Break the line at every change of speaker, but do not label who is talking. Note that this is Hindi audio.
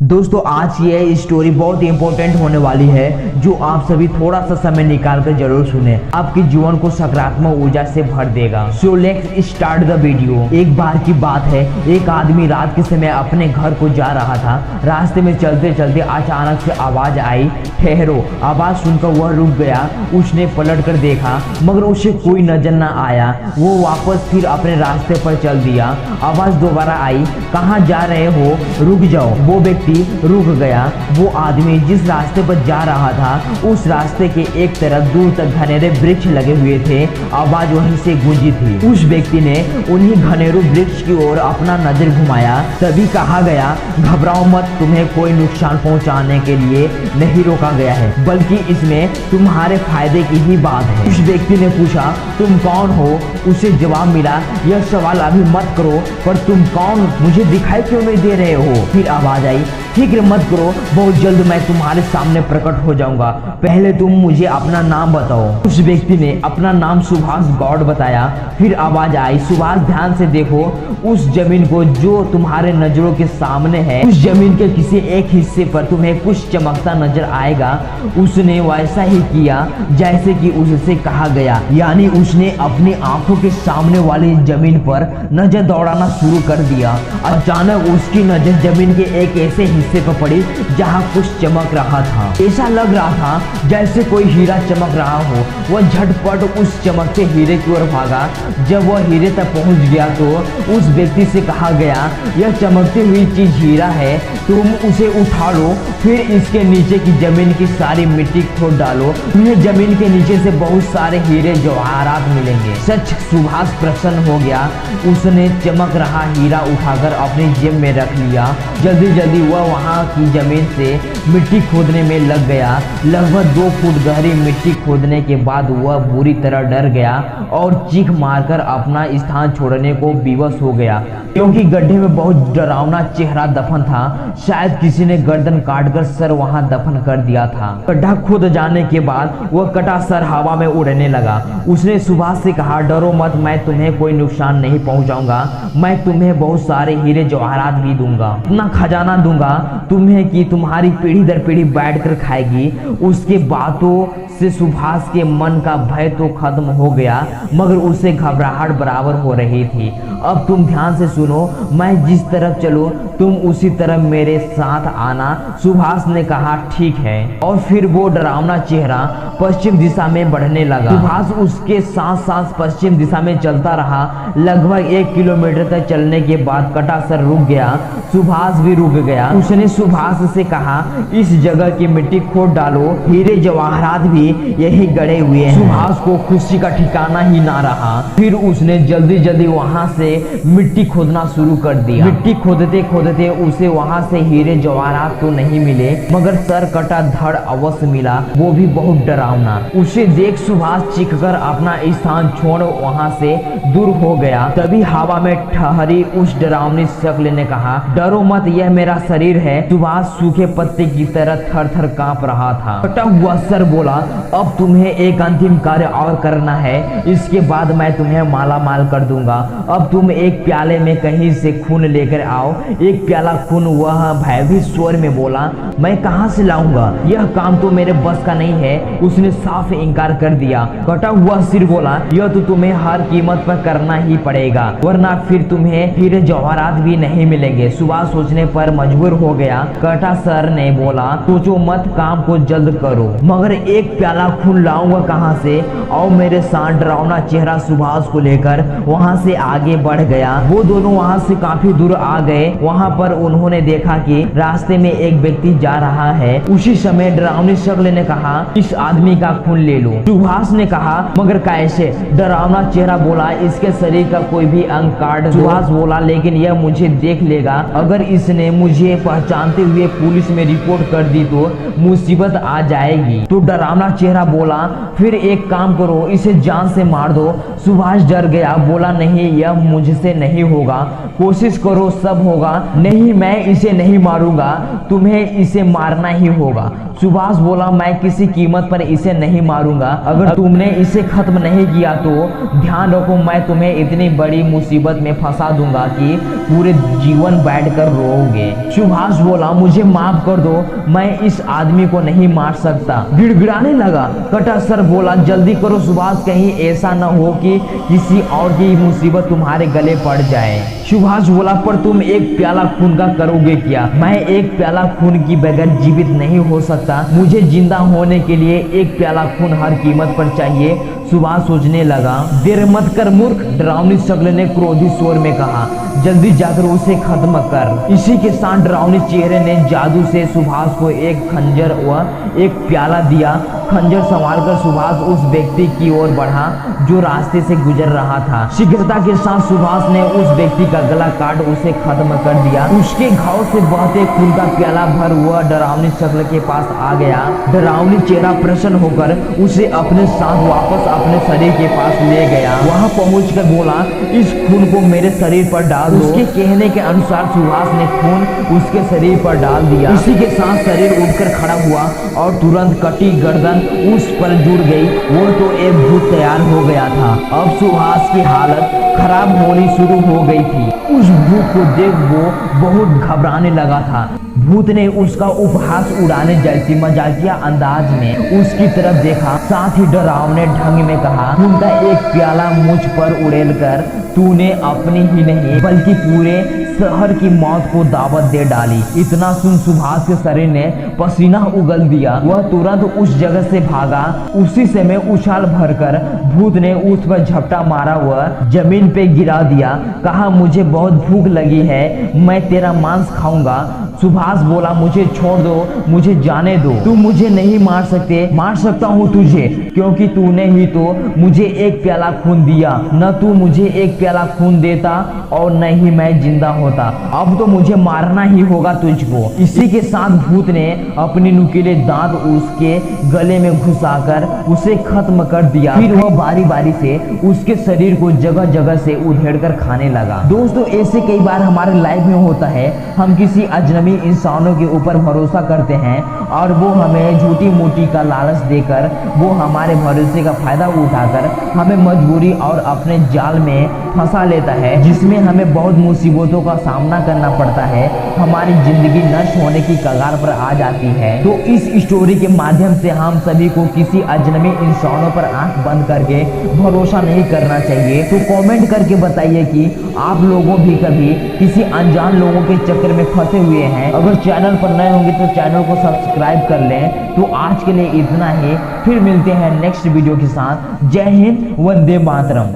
दोस्तों आज ये स्टोरी बहुत इंपॉर्टेंट होने वाली है, जो आप सभी थोड़ा सा समय निकाल कर जरूर सुने। आपके जीवन को सकारात्मक ऊर्जा से भर देगा। So let's start the video. एक बार की बात है, एक आदमी रात के समय अपने घर को जा रहा था। रास्ते में चलते चलते अचानक से आवाज आई, ठहरो। आवाज सुनकर वह रुक गया। उसने पलट कर देखा मगर उसे कोई नजर न आया। वो वापस फिर अपने रास्ते पर चल दिया। आवाज दोबारा आई, कहाँ जा रहे हो, रुक जाओ। वो व्यक्ति रुक गया। वो आदमी जिस रास्ते पर जा रहा था उस रास्ते के एक तरफ दूर तक घनेरे वृक्ष लगे हुए थे। आवाज वहीं से गूंजी थी। उस व्यक्ति ने उन्हीं घनेरू वृक्ष की ओर अपना नजर घुमाया। तभी कहा गया, घबराओ मत, तुम्हें कोई नुकसान पहुंचाने के लिए नहीं रोका गया है, बल्कि इसमें तुम्हारे फायदे की ही बात है। उस व्यक्ति ने पूछा, तुम कौन हो? उसे जवाब मिला, यह सवाल अभी मत करो, पर तुम कौन, मुझे दिखाई क्यों नहीं दे रहे हो? फिर आवाज आई, फिक्र मत करो, बहुत जल्द मैं तुम्हारे सामने प्रकट हो जाऊंगा। पहले तुम मुझे अपना नाम बताओ। उस व्यक्ति ने अपना नाम सुभाष गौड़ बताया। फिर आवाज आई, सुभाष ध्यान से देखो उस जमीन को जो तुम्हारे नजरों के सामने है। उस जमीन के किसी एक हिस्से पर तुम्हें कुछ चमकता नजर आएगा। उसने वैसा ही किया जैसे कि उससे कहा गया, यानी उसने अपनी आंखों के सामने वाली जमीन पर नजर दौड़ाना शुरू कर दिया। अचानक उसकी नजर जमीन के एक ऐसे हिस्से पर पड़ी जहां कुछ चमक रहा था। ऐसा लग रहा था जैसे कोई हीरा चमक रहा हो। वह झटपट उस चमकते हीरे की ओर भागा। जब वह हीरे तक पहुंच गया तो उस व्यक्ति से कहा गया, यह चमकती हुई चीज हीरा है, तुम उसे उठा लो, फिर इसके नीचे की जमीन की सारी मिट्टी खोद डालो, तुम्हें जमीन के नीचे से बहुत सारे हीरे जवाहरात मिलेंगे। सच सुभाष प्रसन्न हो गया। उसने चमक रहा हीरा उठाकर अपनी जेब में रख लिया। जल्दी जल्दी वह वहां की जमीन से मिट्टी खोदने में लग गया। लगभग 2 फुट गहरी मिट्टी खोदने के बाद वह बुरी तरह डर गया और चीख मारकर अपना स्थान छोड़ने को विवश हो गया, क्योंकि गड्ढे में बहुत डरावना चेहरा दफन था। शायद किसी ने गर्दन काटकर सर वहां दफन कर दिया था। गड्ढा खोद जाने के बाद वह कटा सर हवा में उड़ने लगा। उसने सुभाष से कहा, डरो मत, मैं तुम्हें कोई नुकसान नहीं पहुंचाऊंगा। मैं तुम्हें बहुत सारे हीरे जवाहरात भी दूंगा, इतना खजाना दूंगा तुम्हें कि तुम्हारी पीढ़ी दर पीढ़ी बैठकर खाएगी। उसके बातों से सुभाष के मन का भय तो खत्म हो गया, मगर उसे घबराहट बराबर हो रही थी। अब तुम ध्यान से सुनो, मैं जिस तरफ चलूं तुम उसी तरफ मेरे साथ आना। सुभाष ने कहा, ठीक है। और फिर वो डरावना चेहरा पश्चिम दिशा में बढ़ने लगा। सुभाष उसके साथ साथ पश्चिम दिशा में चलता रहा। लगभग 1 किलोमीटर तक चलने के बाद कटा सर रुक गया। सुभाष भी रुक गया। उसने सुभाष से कहा, इस जगह की मिट्टी खोद डालो, हीरे जवाहरात भी यही गड़े हुए हैं। सुभाष को खुशी का ठिकाना ही ना रहा। फिर उसने जल्दी जल्दी वहां से मिट्टी खोदना शुरू कर दिया। मिट्टी खोदते खोदते उसे वहां से हीरे जवाहरात तो नहीं मिले, मगर सर कटा धड़ अवश्य मिला, वो भी बहुत डरावना। उसे देख सुभाष चीखकर अपना स्थान छोड़ वहां से दूर हो गया। तभी हवा में ठहरी उस डरावनी शक्ल ने कहा, डरो मत, यह मेरा शरीर है। सुभाष सूखे पत्ते की तरह थर थर कांप रहा था। कटा हुआ सर बोला, अब तुम्हें एक अंतिम कार्य और करना है, इसके बाद मैं तुम्हें माला माल कर दूंगा। अब तुम एक प्याले में कहीं से खून लेकर आओ, एक प्याला खून। वह भयभीत स्वर में बोला, मैं कहां से लाऊंगा, यह काम तो मेरे बस का नहीं है। उसने साफ इनकार कर दिया। कटा हुआ सिर बोला, यह तो तुम्हें हर कीमत पर करना ही पड़ेगा, वरना फिर तुम्हें हीरे जवाहरात भी नहीं मिलेंगे। सुभाष सोचने पर मजबूर हो गया। कटा सर ने बोला, सोचो मत, काम को जल्द करो। मगर एक प्याला खून लाऊंगा कहां से? और मेरे साथ डरावना चेहरा सुभाष को लेकर वहां से आगे बढ़ गया। वो दोनों वहां से काफी दूर आ गए। वहां पर उन्होंने देखा कि रास्ते में एक व्यक्ति जा रहा है। उसी समय डरावनी शक्ल ने कहा, इस आदमी का खून ले लो। सुभाष ने कहा, मगर कैसे? डरावना चेहरा बोला, इसके शरीर का कोई भी अंग काट दो। सुभाष बोला, लेकिन यह मुझे देख लेगा, अगर इसने मुझे पहचानते हुए पुलिस में रिपोर्ट कर दी तो मुसीबत आ जाएगी। तो डरावना चेहरा बोला, फिर एक काम करो, इसे जान से मार दो। सुभाष डर गया, बोला, नहीं, यह मुझसे नहीं होगा, कोशिश करो, सब होगा, नहीं, मैं इसे नहीं मारूंगा, तुम्हें इसे मारना ही होगा। सुभाष बोला, मैं किसी कीमत पर इसे नहीं मारूंगा। अगर तुमने इसे खत्म नहीं किया तो ध्यान रखो, मैं तुम्हें इतनी बड़ी मुसीबत में फंसा दूंगा कि पूरे जीवन बैठकर रोओगे। सुभाष बोला, मुझे माफ कर दो, मैं इस आदमी को नहीं मार सकता। गिड़गिड़ाने लगा। कटा सर बोला, जल्दी करो सुभाष, कहीं ऐसा न हो कि किसी और की मुसीबत तुम्हारे गले पड़ जाए। सुभाष बोला, पर तुम एक प्याला खून का करोगे क्या? मैं एक प्याला खून की बगैर जीवित नहीं हो सकता। मुझे जिंदा होने के लिए एक प्याला खून हर कीमत पर चाहिए। सुभाष सोचने लगा। देर मत कर मूर्ख, डरावनी शक्ल ने क्रोधित स्वर में कहा, जल्दी जाकर उसे खत्म कर। इसी के साथ डरावनी चेहरे ने जादू से सुभाष को एक खंजर व एक प्याला दिया। खंजर संभालकर सुभाष उस व्यक्ति की ओर बढ़ा जो रास्ते से गुजर रहा था। शीघ्रता के साथ सुभाष ने उस व्यक्ति का गला काट उसे खत्म कर दिया। उसके घाव से बहते खून का प्याला भर हुआ डरावनी शक्ल के पास आ गया। डरावनी चेहरा प्रसन्न होकर उसे अपने साथ वापस अपने शरीर के पास ले गया। वहां पहुंचकर बोला, इस खून को मेरे शरीर पर डाल दो। उसके कहने के अनुसार सुभाष ने खून उसके शरीर पर डाल दिया। इसी के साथ शरीर उठकर खड़ा हुआ और तुरंत कटी गर्दन उस पर जुड़ गई। वो तो एक भूत तैयार हो गया था। अब सुभाष की हालत खराब होनी शुरू हो गई थी। उस भूत को देख वो बहुत घबराने लगा था। भूत ने उसका उपहास उड़ाने जैसी मजाकिया अंदाज में उसकी तरफ देखा, साथ ही डरावने ढंग में कहा, खून का एक प्याला मुझ पर उड़ेल कर तूने अपनी ही नहीं बल्कि पूरे शहर की मौत को दावत दे डाली। इतना सुन सुभाष के शरीर ने पसीना उगल दिया। वह तुरंत उस जगह से भागा। उसी समय उछाल भरकर भूत ने उस पर झपटा मारा व जमीन पे गिरा दिया। कहा, मुझे बहुत भूख लगी है, मैं तेरा मांस खाऊंगा। सुभाष बोला, मुझे छोड़ दो, मुझे जाने दो। तुम मुझे नहीं मार सकते। मार सकता हूँ तुझे, क्योंकि तूने ही तो मुझे एक प्याला खून दिया। न तू मुझे एक प्याला खून देता और न ही मैं जिंदा होता। अब तो मुझे मारना ही होगा तुझको। इसी के साथ भूत ने अपने नुकीले दांत उसके गले में घुसाकर उसे खत्म कर दिया। फिर वह बारी बारी से उसके शरीर को जगह जगह से उधेड़कर खाने लगा। दोस्तों, ऐसे कई बार हमारे लाइफ में होता है। हम किसी अजनबी इंसानों के ऊपर भरोसा करते हैं और वो हमें झूठी मूठी का लालच देकर वो हमारे भरोसे का फायदा उठाकर हमें मजबूरी और अपने जाल में फंसा लेता है, जिसमें हमें बहुत मुसीबतों का सामना करना पड़ता है। हमारी जिंदगी नष्ट होने की कगार पर आ जाती है। तो इस स्टोरी के माध्यम से हम सभी को किसी अजनबी इंसानों पर आंख बंद करके भरोसा नहीं करना चाहिए। तो कमेंट करके बताइए कि आप लोगों भी कभी किसी अनजान लोगों के चक्कर में फंसे हुए हैं। अगर चैनल पर नए होंगे तो चैनल को सब्सक्राइब कर लें। तो आज के लिए इतना ही, फिर मिलते हैं नेक्स्ट वीडियो के साथ। जय हिंद, वंदे मातरम।